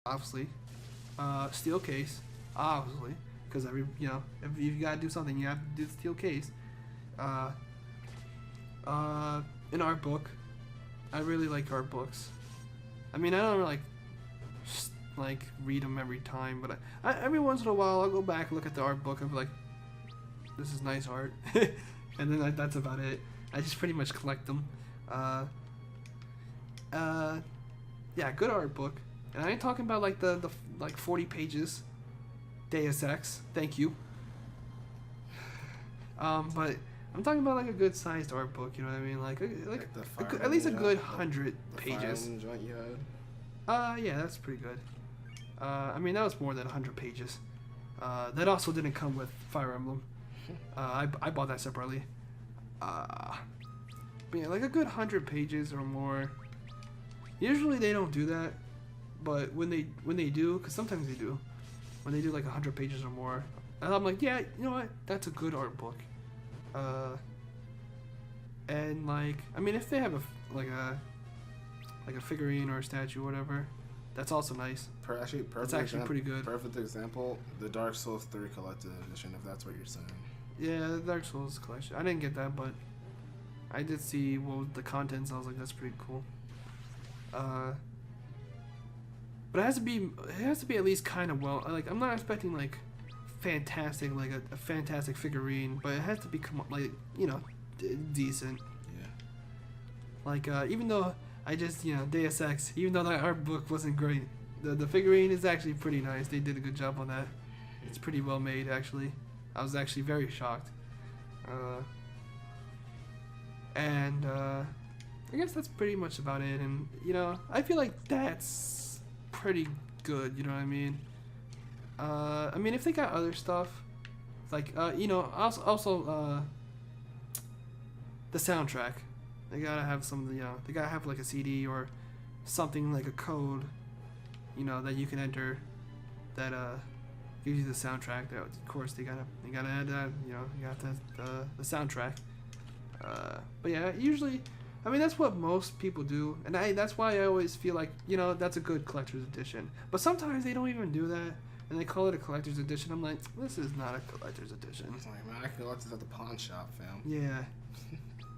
obviously. Steel case, obviously, because if you gotta do something, you have to do the steel case. An art book. I really like art books. I mean, I don't like read them every time, but every once in a while I'll go back and look at the art book and be like, this is nice art, and then that's about it. I just pretty much collect them. Yeah, good art book, and I ain't talking about like the 40 pages. Deus Ex, thank you. But I'm talking about like a good sized art book. You know what I mean? Like at least a good 100 pages. Joint you had? Yeah, that's pretty good. I mean, that was more than 100 pages. That also didn't come with Fire Emblem. I bought that separately. But yeah, like a good 100 pages or more. Usually they don't do that, but when they do, because sometimes they do, when they do like 100 pages or more, and I'm like, yeah, you know what? That's a good art book. And like, I mean, if they have a figurine or a statue or whatever, that's also nice. That's actually pretty good. Perfect example, the Dark Souls 3 Collected Edition, if that's what you're saying. Yeah, the Dark Souls collection. I didn't get that, but I did see what was the contents. I was like, that's pretty cool. But it has to be at least kind of well. Like, I'm not expecting like fantastic, like a fantastic figurine, but it has to be like, you know, decent. Yeah. Like, even though I just, you know, Deus Ex, even though that art book wasn't great, the figurine is actually pretty nice. They did a good job on that. It's pretty well made, actually. I was actually very shocked. I guess that's pretty much about it. And, you know, I feel like that's pretty good, you know what I mean? I mean, if they got other stuff, like, you know, also the soundtrack. They gotta have some, you know, they gotta have like a CD or something, like a code, you know, that you can enter that gives you the soundtrack. That, of course, they gotta add that, you know, you got the soundtrack. But yeah, usually, I mean, that's what most people do, and that's why I always feel like, you know, that's a good collector's edition. But sometimes they don't even do that, and they call it a collector's edition. I'm like, this is not a collector's edition. It's like, man, I can collect this at the pawn shop, fam. Yeah.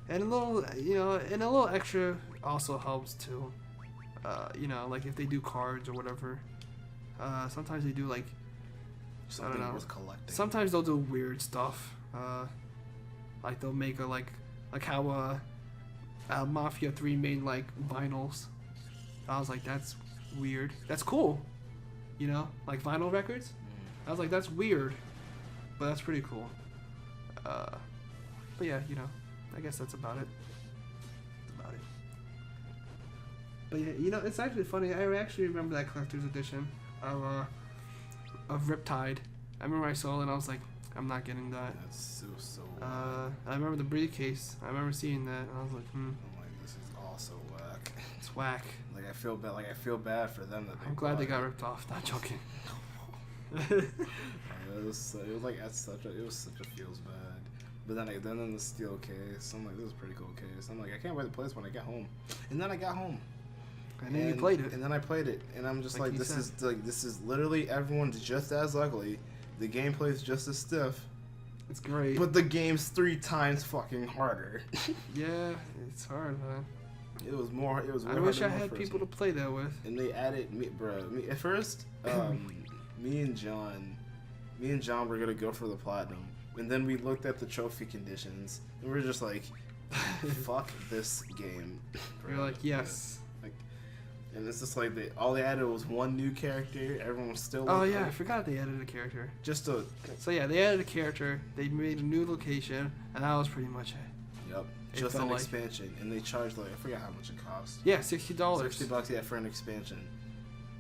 And a little, you know, and a little extra also helps too. You know, like if they do cards or whatever. Sometimes they do like, something I don't know. worth collecting. Sometimes they'll do weird stuff. Like they'll make like how Mafia 3 made like vinyls. I was like, that's weird. That's cool. You know, like vinyl records. I was like, that's weird, but that's pretty cool. But yeah, you know, I guess that's about it. But yeah, you know, it's actually funny. I actually remember that collector's edition of Riptide. I remember I saw it and I was like, I'm not getting that. That's so I remember the briefcase. I remember seeing that and I was like, I'm like, this is also whack. It's whack. Like I feel bad. Like I feel bad for them that I'm glad they got ripped off. Not joking. It was like it was such a feels bad. But then in the steel case, I'm like, this is a pretty cool case. I'm like, I can't wait to play this when I get home. And then I got home. And then you played it. And then I played it, and I'm just like, this is literally everyone's just as ugly. The gameplay is just as stiff. It's great. But the game's 3 times fucking harder. Yeah, it's hard, man. It was more. It was. I wish I had people to play that with. And they added me, bro. At first, me and John were gonna go for the platinum, and then we looked at the trophy conditions, and we are just like, "Fuck this game." You're like, yes. And it's just like all they added was one new character. Everyone was still. Oh yeah, I forgot they added a character. So yeah, they added a character. They made a new location, and that was pretty much it. Yep. Just an expansion, and they charged like I forgot how much it cost. Yeah, $60. $60, yeah, for an expansion.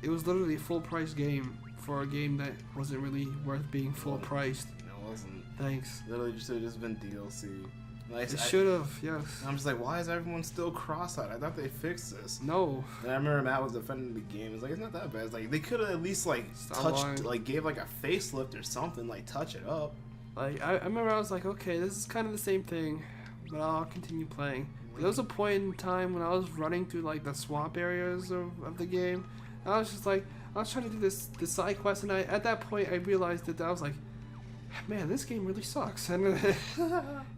It was literally a full price game for a game that wasn't really worth being full priced. It wasn't. Thanks. Literally, just should have just been DLC. Like, it should have, yes. I'm just like, why is everyone still cross-eyed? I thought they fixed this. No. And I remember Matt was defending the game. It's like, it's not that bad. It's like, they could have at least, like, touched, like, gave, like, a facelift or something, like, touch it up. Like, I remember I was like, okay, this is kind of the same thing, but I'll continue playing. But there was a point in time when I was running through, like, the swamp areas of the game, and I was just like, I was trying to do this side quest, and at that point I realized that I was like, man, this game really sucks, and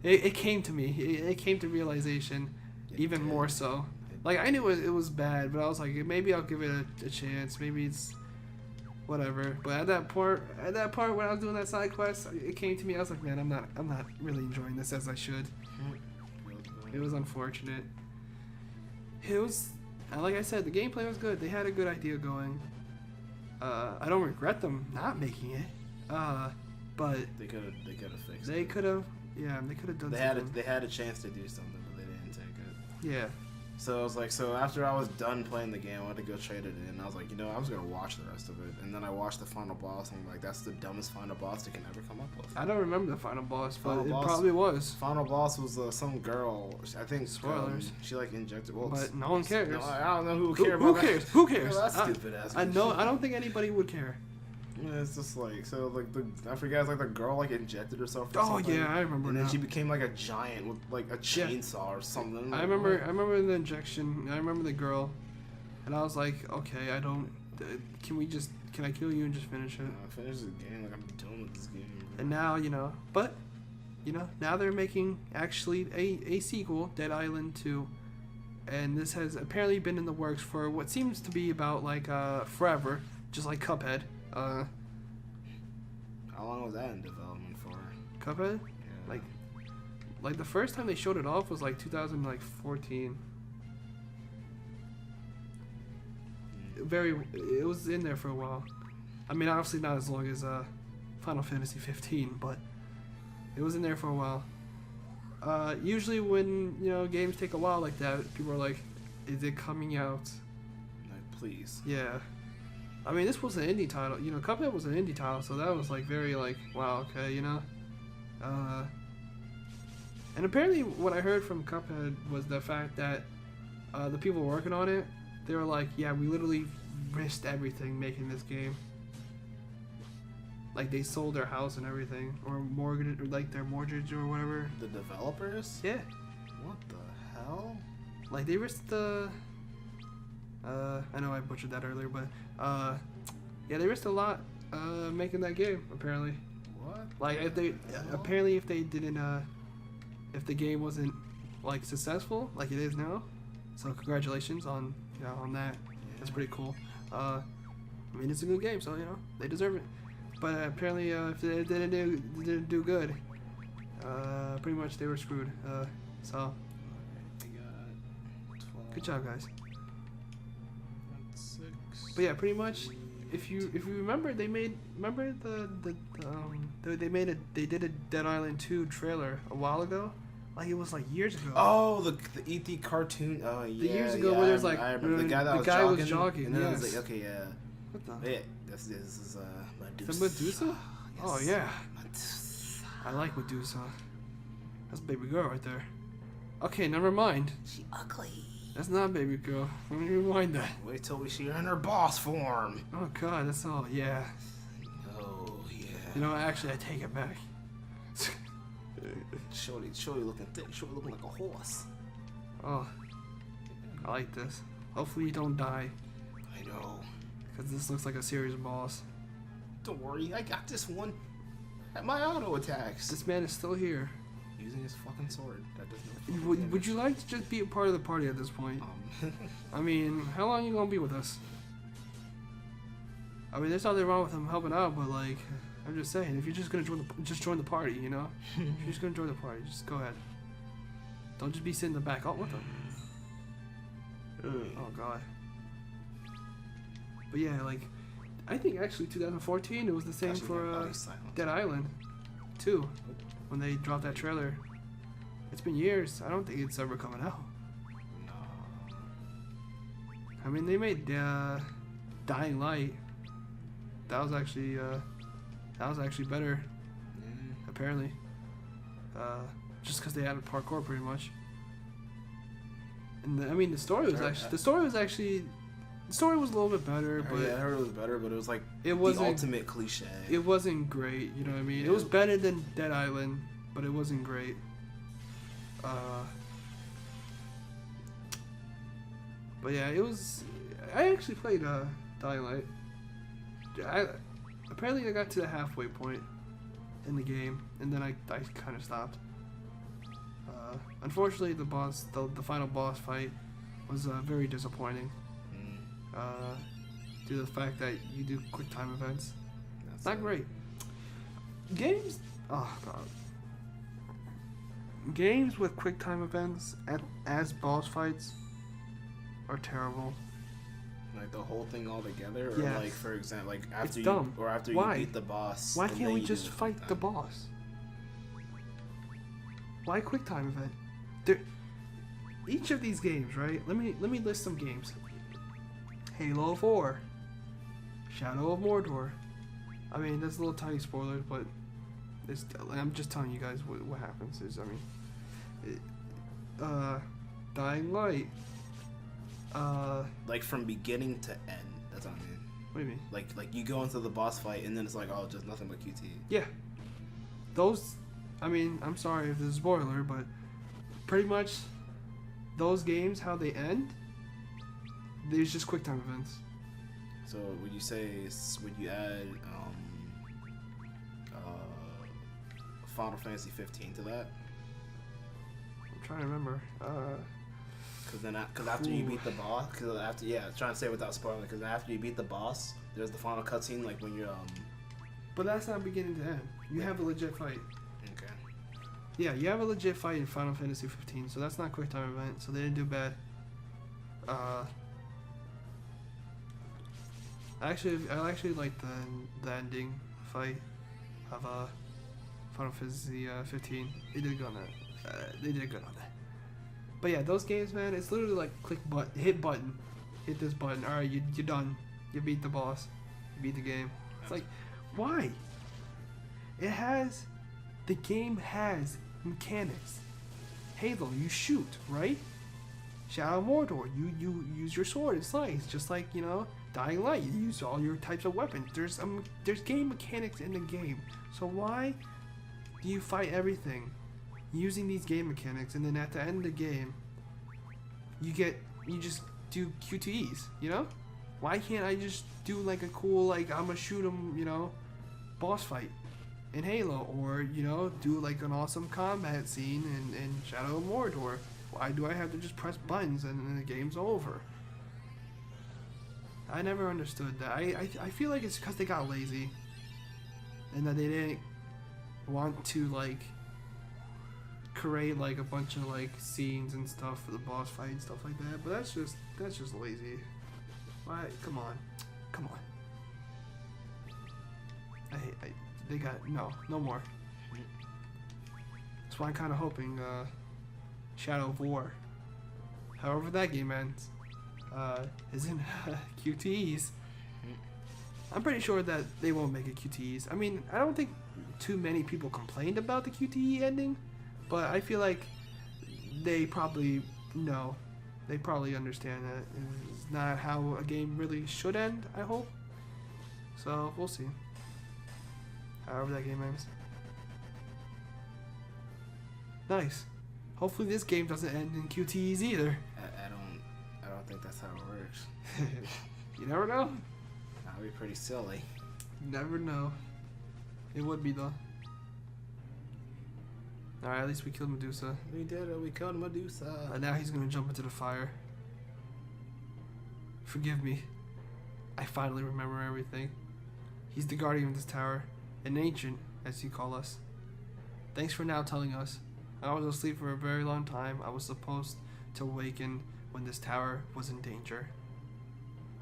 it came to me. It came to realization, even more so. Like I knew it was bad, but I was like, maybe I'll give it a chance. Maybe it's whatever. But at that part when I was doing that side quest, it came to me. I was like, man, I'm not really enjoying this as I should. It was unfortunate. It was, like I said, the gameplay was good. They had a good idea going. I don't regret them not making it. But they could have fixed it. They could have done something. They had a chance to do something, but they didn't take it. Yeah. So I was like, after I was done playing the game, I went to go trade it in. I was like, I was gonna watch the rest of it, and then I watched the final boss, and I'm like, that's the dumbest final boss they can ever come up with. I don't remember the final boss, but Final boss- it probably was. Final boss was some girl. I think Spoilers. she like injected. Well, But no one cares. No, I don't know who Who, cares who about cares? that. Who cares? Well, that's stupid ass. I know. I don't think anybody would care. Yeah, it's just like I forget, it's like the girl like injected herself. Or Oh something, yeah, I remember and then now. she became like a giant with like a chainsaw or something. I remember the injection. I remember the girl, and I was like, okay, I don't. Can I kill you and just finish it? Finish the game. Like I'm done with this game. And now but now they're making actually a sequel, Dead Island 2, and this has apparently been in the works for what seems to be about like forever, just like Cuphead. How long was that in development for? Cuphead? Yeah. Like the first time they showed it off was like 2014. It was in there for a while. I mean, obviously not as long as Final Fantasy 15, but it was in there for a while. Usually when games take a while like that, people are like, "Is it coming out?" Like, please. Yeah. I mean, this was an indie title. Cuphead was an indie title, so that was like very like, wow, okay, And apparently, what I heard from Cuphead was the fact that the people working on it, they were like, yeah, we literally risked everything making this game. Like they sold their house and everything, or mortgage, or like their mortgage or whatever. The developers? Yeah. What the hell? Like they risked the. I know I butchered that earlier, but yeah, they risked a lot making that game. Apparently. What? Like if they didn't if the game wasn't like successful like it is now, so congratulations on on that. That's pretty cool. I mean it's a good game, so they deserve it. But apparently if they didn't do good, pretty much they were screwed. So good job, guys. But yeah, pretty much. If you remember, they did a Dead Island 2 trailer a while ago, like it was like years ago. Oh, the E.T. cartoon. Oh yeah. The years ago where there's like I remember the guy was jogging. And then I was like, okay, yeah. What the? Yeah, this is Medusa. The Medusa? Yes. Oh yeah. Medusa. I like Medusa. That's baby girl right there. Okay, never mind. She ugly. That's not baby girl. Let me rewind that. Wait till we see her in her boss form. Oh god, that's all. Yeah. Oh yeah. Actually, I take it back. Shorty looking thick. Shorty looking like a horse. Oh, I like this. Hopefully you don't die, I know. because this looks like a serious boss. Don't worry, I got this one. At my auto attacks. This man is still here. Using his fucking sword. That does no Would you like to just be a part of the party at this point? I mean, how long you gonna be with us? I mean, there's nothing wrong with him helping out, but like, I'm just saying, if you're just gonna join the party, If you're just gonna join the party, just go ahead. Don't just be sitting in the back. Oh, what the? Oh god. But yeah, like, I think actually 2014 it was the same for Dead Island 2 when they dropped that trailer. It's been years. I don't think it's ever coming out. No. I mean, they made Dying Light. That was actually better, apparently. Just because they added parkour, pretty much. And the story was actually the story was a little bit better, but yeah, I heard it was better, but it was like it wasn't the ultimate cliche. It wasn't great, you know what I mean? Yeah. It was better than Dead Island, but it wasn't great. But yeah, it was. I actually played Dying Light. Apparently I got to the halfway point in the game, and then I kind of stopped. Unfortunately, the final boss fight was very disappointing. Due to the fact that you do quick time events. That's Not great. Games, oh god. Games with quick time events as boss fights are terrible. Like the whole thing all together, or Yes. like for example, like It's after dumb. you Why? beat the boss. Why and can't then we you just do fight the quick time. boss? Why quick time event? There, each of these games, right? Let me list some games. Halo 4, Shadow of Mordor. I mean, that's a little tiny spoiler, but I'm just telling you guys what happens. Dying Light. Like from beginning to end. That's what I mean. What do you mean? Like you go into the boss fight and then it's like, oh, just nothing but QT. Yeah. Those, I mean, I'm sorry if this is a spoiler, but pretty much those games, how they end, there's just quick time events. So would you add Final Fantasy 15 to that? I'm trying to remember. Because after you Ooh. beat the boss, trying to say it without spoiling. Because after you beat the boss, there's the final cutscene, like when you're But that's not beginning to end. You have a legit fight. Okay. Yeah, you have a legit fight in Final Fantasy 15, so that's not quick time event. So they didn't do bad. I actually like the ending fight of Final Fantasy 15. They did good on that. They did good on that. But yeah, those games, man, it's literally like hit button, hit this button. All right, you're done. You beat the boss. You beat the game. It's like, why? The game has mechanics. Halo, you shoot, right? Shadow of Mordor, you use your sword and slice, just like, Dying Light, you use all your types of weapons. There's game mechanics in the game. So why do you fight everything using these game mechanics, and then at the end of the game, you just do QTEs, Why can't I just do like a cool, like, I'ma shoot him, boss fight in Halo, or, do like an awesome combat scene in Shadow of Mordor? Why do I have to just press buttons and then the game's over? I never understood that. I feel like it's because they got lazy, and that they didn't want to, like, create like a bunch of like scenes and stuff for the boss fight and stuff like that. But that's just lazy. Why? Come on. They got no more. That's why I'm kind of hoping Shadow of War, however that game ends, isn't QTEs. I'm pretty sure that they won't make it QTEs. I mean, I don't think too many people complained about the QTE ending, but I feel like they probably know. They probably understand that it's not how a game really should end, I hope. So, we'll see. However that game ends. Nice. Hopefully this game doesn't end in QTEs either. I don't think that's how it works. You never know. That would be pretty silly. You never know. It would be though. Alright, at least we killed Medusa. We did it. We killed Medusa. Now he's gonna jump into the fire. Forgive me. I finally remember everything. He's the guardian of this tower. An ancient, as you call us. Thanks for now telling us. I was asleep for a very long time. I was supposed to awaken when this tower was in danger.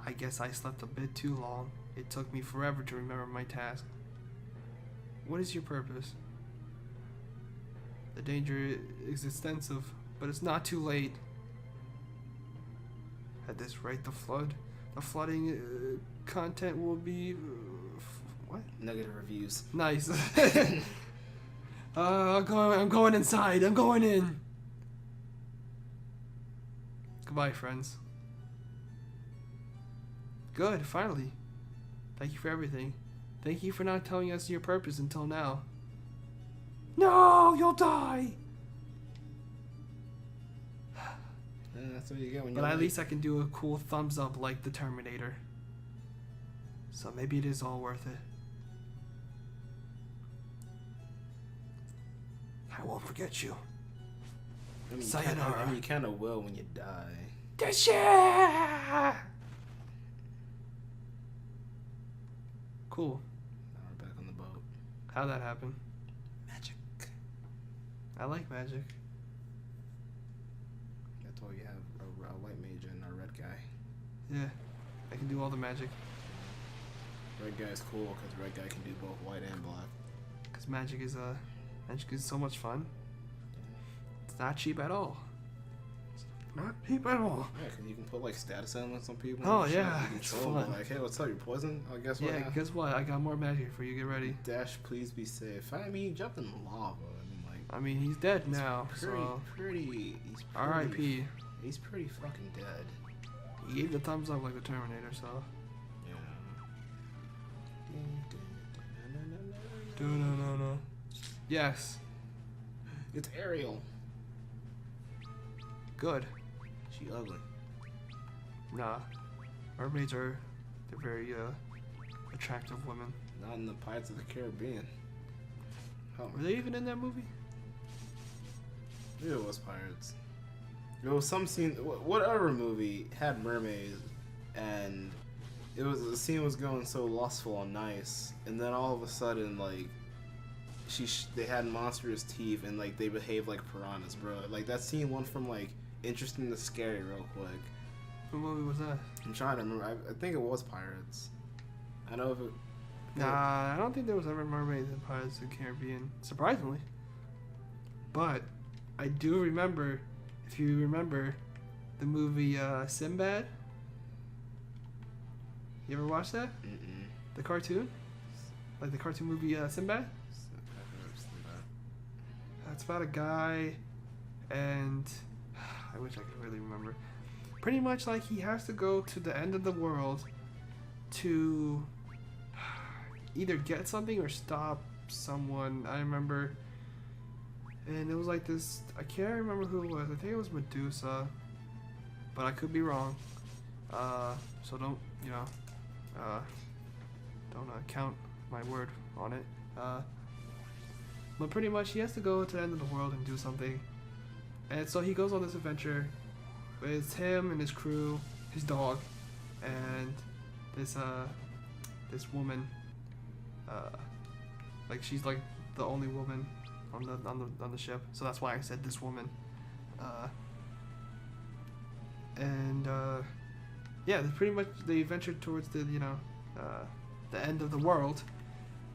I guess I slept a bit too long. It took me forever to remember my task. What is your purpose? The danger is extensive, but it's not too late. At this rate, the flooding content will be... what? Negative reviews. Nice. I'm going inside. I'm going in. Goodbye, friends. Good, finally. Thank you for everything. Thank you for not telling us your purpose until now. No, you'll die. That's what you get when But at least I can do a cool thumbs up like the Terminator. So maybe it is all worth it. I won't forget you. I mean, Sayonara. you kind of will when you die. Desha! Cool. Now we're back on the boat. How'd that happen? Magic. I like magic. That's why you have a white mage and a red guy. Yeah, I can do all the magic. Red guy's cool because red guy can do both white and black. Cause magic is so much fun. It's not cheap at all. It's not cheap at all. Yeah, cause you can put like status on some people. Oh, and shit. yeah, You can it's troll them, fun. like, hey, what's up? You poison? Oh, guess what? Yeah, now? guess what? I got more magic for you. Get ready. Dash, please be safe. I mean, he jumped in lava. I mean, like. I mean, he's dead he's now. Pretty, So pretty. He's pretty. R.I.P. He's pretty fucking dead. He gave the thumbs up like the Terminator. So. Yeah. No. Yes. It's Ariel. Good. She ugly. Nah. Mermaids they're very attractive women. Not in the Pirates of the Caribbean. Oh, Were they even in that movie? maybe it was Pirates. There was some scene. Whatever movie had mermaids, and the scene was going so lustful and nice, and then all of a sudden, like, they had monstrous teeth and like they behaved like piranhas, bro. Like that scene went from like interesting to scary real quick. What movie was that? I'm trying to remember. I think it was Pirates. I know if it. Nah, I don't think there was ever mermaids in Pirates of the Caribbean, surprisingly. But I do remember, if you remember, the movie Sinbad. You ever watch that? Mm-mm. The cartoon? Like the cartoon movie Sinbad? It's about a guy, and I wish I could really remember. Pretty much like he has to go to the end of the world to either get something or stop someone. I remember, and it was like this. I can't remember who it was. I think it was Medusa, but I could be wrong. So don't count my word on it. But pretty much he has to go to the end of the world and do something. And so he goes on this adventure. It's him and his crew, his dog, and this woman. Like she's like the only woman on the ship. So that's why I said this woman. Yeah, pretty much they ventured towards the end of the world,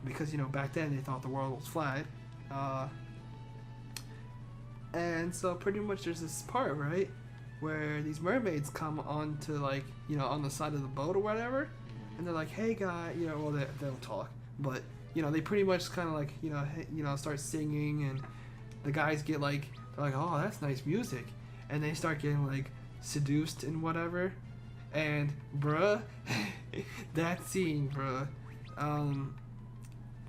because back then they thought the world was flat. And so pretty much there's this part, right, where these mermaids come onto like, on the side of the boat or whatever, and they're like, hey guy, well they don't talk, but they pretty much kind of like, start singing, and the guys get like, they're like, oh, that's nice music, and they start getting like seduced and whatever, and bruh, that scene, bruh,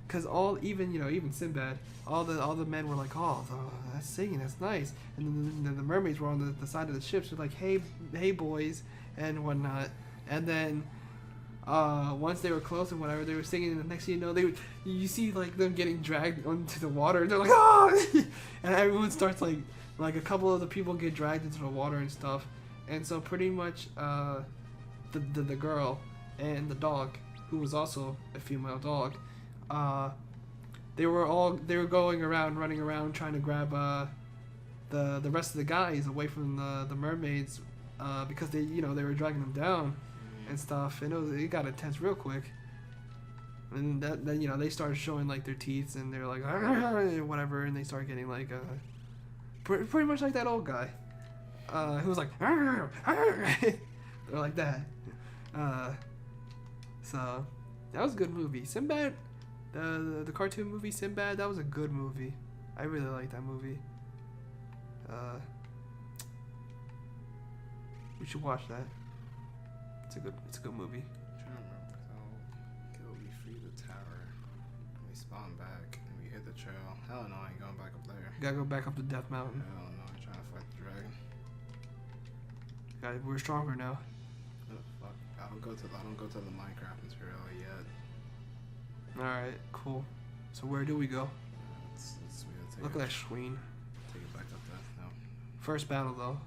cause even Sinbad, all the men were like, oh, that's singing, that's nice, and then the mermaids were on the side of the ships, were like, hey boys, and whatnot, and then once they were close and whatever, they were singing, and the next thing you know, you see like them getting dragged onto the water, and they're like, oh, and everyone starts like a couple of the people get dragged into the water and stuff, and so pretty much the girl and the dog, who was also a female dog, they were going around, running around, trying to grab the rest of the guys away from the mermaids, because they were dragging them down and stuff, and it got intense real quick. And then they started showing like their teeth, and they're like whatever, and they started getting like pretty much like that old guy who was like they're like that. So that was a good movie. Sinbad. The cartoon movie Sinbad, that was a good movie. I really like that movie. We should watch that. It's a good movie. I'm trying to remember. So we free the tower, and we spawn back, and we hit the trail. Hell no, I ain't going back up there. You gotta go back up to Death Mountain. Hell no, I'm trying to fight the dragon. We're stronger now. Oh, fuck. I don't go to the Minecraft material yet. Alright, cool. So where do we go? We gotta Look at that Schween. take it back up there. No. First battle though.